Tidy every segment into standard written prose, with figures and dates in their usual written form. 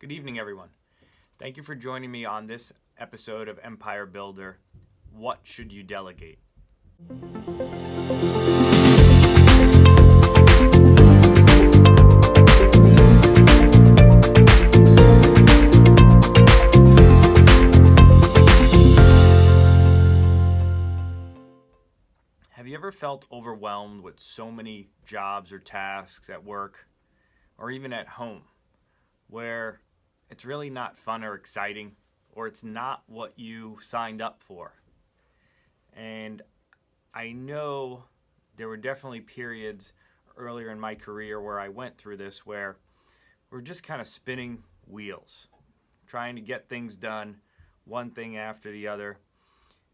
Good evening, everyone. Thank you for joining me on this episode of Empire Builder. What should you delegate? Have you ever felt overwhelmed with so many jobs or tasks at work or even at home where it's really not fun or exciting, or it's not what you signed up for? And I know there were definitely periods earlier in my career where I went through this where we're just kind of spinning wheels, trying to get things done, one thing after the other.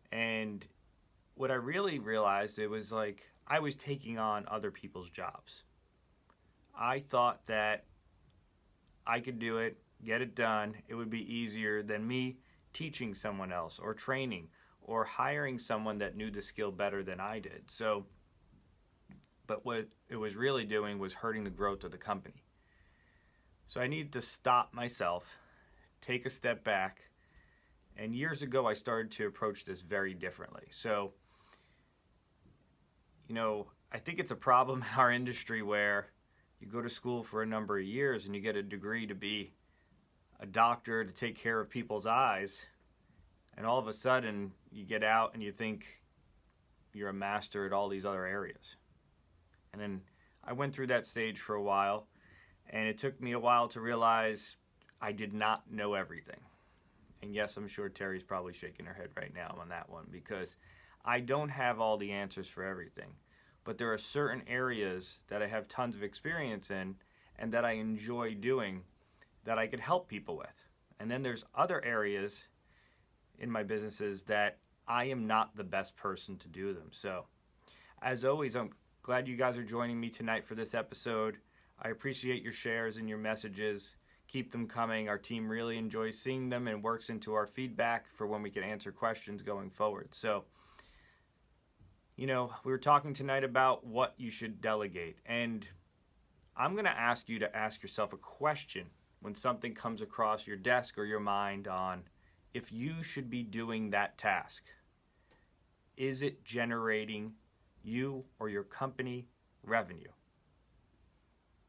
And what I really realized, it was like I was taking on other people's jobs. I thought that I could do it, get it done. It would be easier than me teaching someone else or training or hiring someone that knew the skill better than I did. But what it was really doing was hurting the growth of the company. So I needed to stop myself, take a step back, and years ago I started to approach this very differently. So, I think it's a problem in our industry where you go to school for a number of years and you get a degree to be a doctor to take care of people's eyes, and all of a sudden you get out and you think you're a master at all these other areas. And then I went through that stage for a while, and it took me a while to realize I did not know everything. And yes, I'm sure Terry's probably shaking her head right now on that one, because I don't have all the answers for everything. But there are certain areas that I have tons of experience in and that I enjoy doing that I could help people with. And then there's other areas in my businesses that I am not the best person to do them. So, as always, I'm glad you guys are joining me tonight for this episode. I appreciate your shares and your messages. Keep them coming. Our team really enjoys seeing them and works into our feedback for when we can answer questions going forward. So, we were talking tonight about what you should delegate. And I'm going to ask you to ask yourself a question when something comes across your desk or your mind on if you should be doing that task. Is it generating you or your company revenue?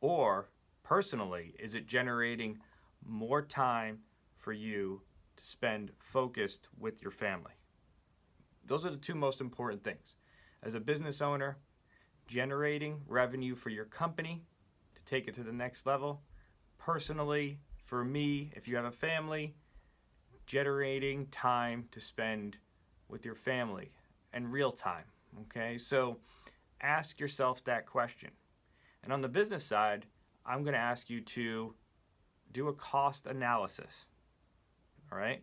Or personally, is it generating more time for you to spend focused with your family? Those are the two most important things. As a business owner, generating revenue for your company to take it to the next level. Personally, for me, if you have a family, generating time to spend with your family and real time. Okay, so ask yourself that question. And on the business side, I'm going to ask you to do a cost analysis. All right,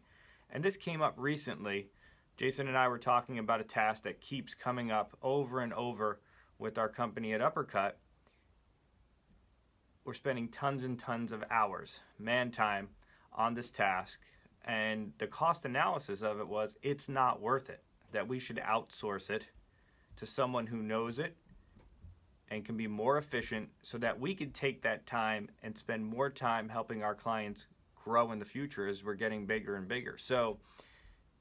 and this came up recently. Jason and I were talking about a task that keeps coming up over and over with our company at Uppercut. We're spending tons and tons of hours, man time, on this task. And the cost analysis of it was it's not worth it, that we should outsource it to someone who knows it and can be more efficient so that we could take that time and spend more time helping our clients grow in the future as we're getting bigger and bigger. So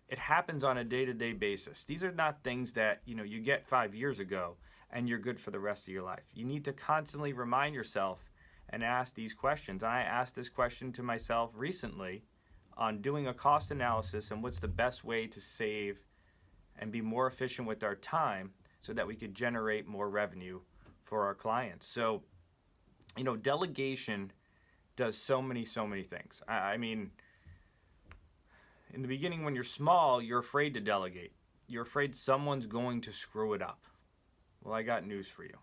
it happens on a day-to-day basis. These are not things that you get 5 years ago and you're good for the rest of your life. You need to constantly remind yourself and ask these questions. I asked this question to myself recently on doing a cost analysis and what's the best way to save and be more efficient with our time so that we could generate more revenue for our clients. So, delegation does so many things. I mean, in the beginning, when you're small, you're afraid to delegate. You're afraid someone's going to screw it up. Well, I got news for you.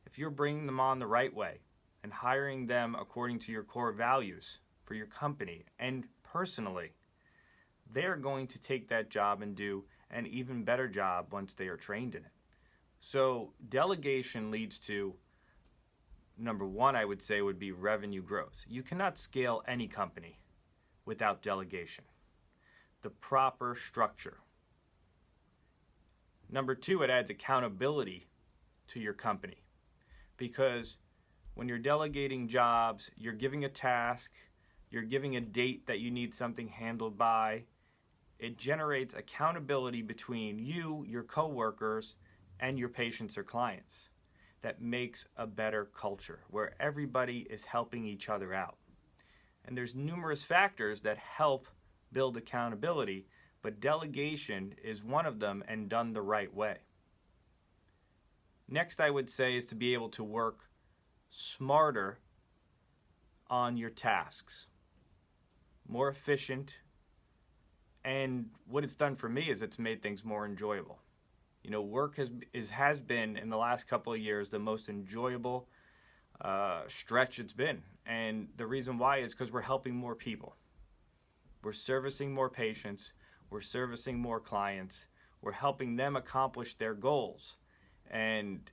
If you're bringing them on the right way and hiring them according to your core values for your company and personally, they're going to take that job and do an even better job once they are trained in it. So delegation leads to, number one, I would say, would be revenue growth. You cannot scale any company without delegation. The proper structure. Number two, it adds accountability to your company, because when you're delegating jobs, you're giving a task, You're giving a date that you need something handled by. It generates accountability between you, your coworkers, and your patients or clients. That makes a better culture where everybody is helping each other out. And there's numerous factors that help build accountability, but delegation is one of them, and done the right way. Next, I would say, is to be able to work smarter on your tasks, more efficient, and what it's done for me is it's made things more enjoyable. You know, work has been in the last couple of years the most enjoyable stretch it's been, and the reason why is because we're helping more people, we're servicing more patients, we're servicing more clients, we're helping them accomplish their goals, and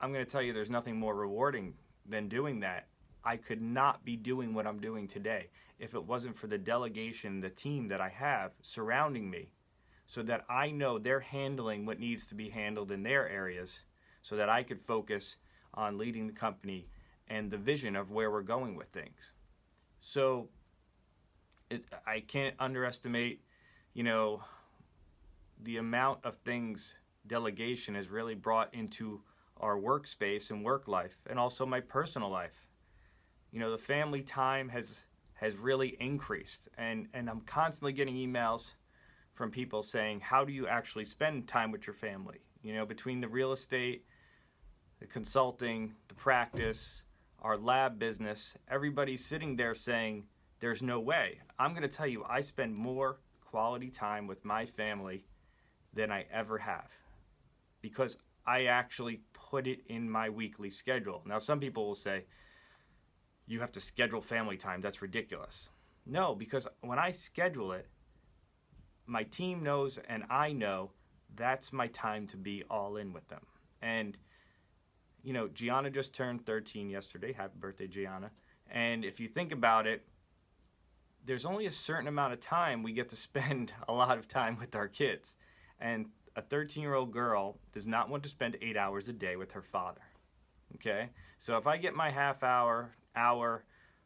I'm going to tell you, there's nothing more rewarding than doing that. I could not be doing what I'm doing today if it wasn't for the delegation, the team that I have surrounding me, so that I know they're handling what needs to be handled in their areas, so that I could focus on leading the company and the vision of where we're going with things. So I can't underestimate, you know, the amount of things delegation has really brought into our workspace and work life, and also my personal life. You know, the family time has really increased, and I'm constantly getting emails from people saying, how do you actually spend time with your family? You know, between the real estate, the consulting, the practice, our lab business, everybody's sitting there saying, there's no way. I'm going to tell you, I spend more quality time with my family than I ever have, because I actually put it in my weekly schedule. Now, some people will say, you have to schedule family time. That's ridiculous. No, because when I schedule it, my team knows and I know that's my time to be all in with them. And, you know, Gianna just turned 13 yesterday. Happy birthday, Gianna. And if you think about it, there's only a certain amount of time we get to spend a lot of time with our kids. And a 13-year-old girl does not want to spend 8 hours a day with her father. Okay? So if I get my half hour,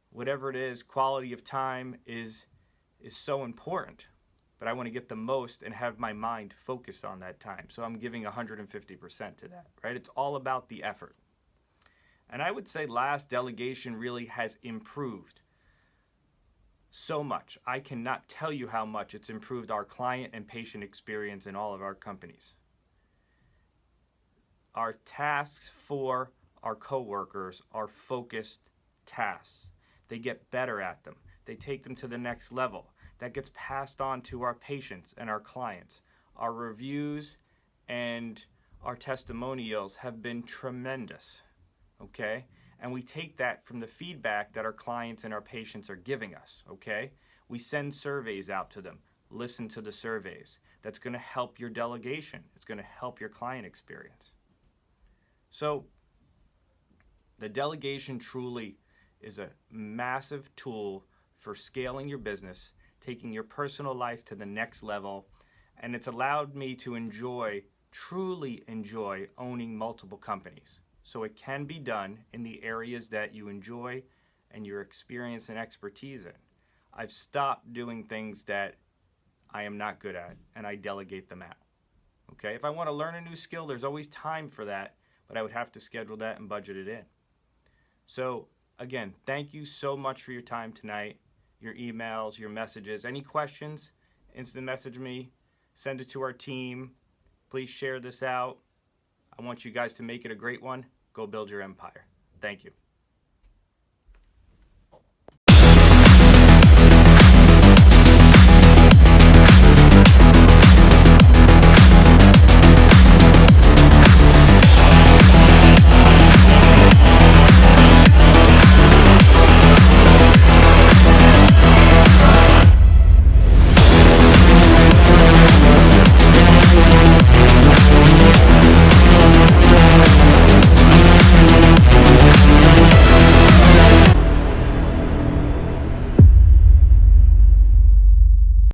whatever it is, quality of time is so important. But I want to get the most and have my mind focused on that time. So I'm giving 150% to that, right? It's all about the effort. And I would say last, delegation really has improved so much. I cannot tell you how much it's improved our client and patient experience in all of our companies. Our tasks for our coworkers are focused tasks. They get better at them. They take them to the next level. That gets passed on to our patients and our clients. Our reviews and our testimonials have been tremendous, okay? And we take that from the feedback that our clients and our patients are giving us, okay? We send surveys out to them. Listen to the surveys. That's going to help your delegation. It's going to help your client experience. So the delegation truly is a massive tool for scaling your business, taking your personal life to the next level, and it's allowed me to truly enjoy owning multiple companies. So it can be done in the areas that you enjoy and your experience and expertise in. I've stopped doing things that I am not good at, and I delegate them out. Okay, if I want to learn a new skill, there's always time for that, but I would have to schedule that and budget it in. So again, thank you so much for your time tonight, your emails, your messages. Any questions, instant message me, send it to our team. Please share this out. I want you guys to make it a great one. Go build your empire. Thank you.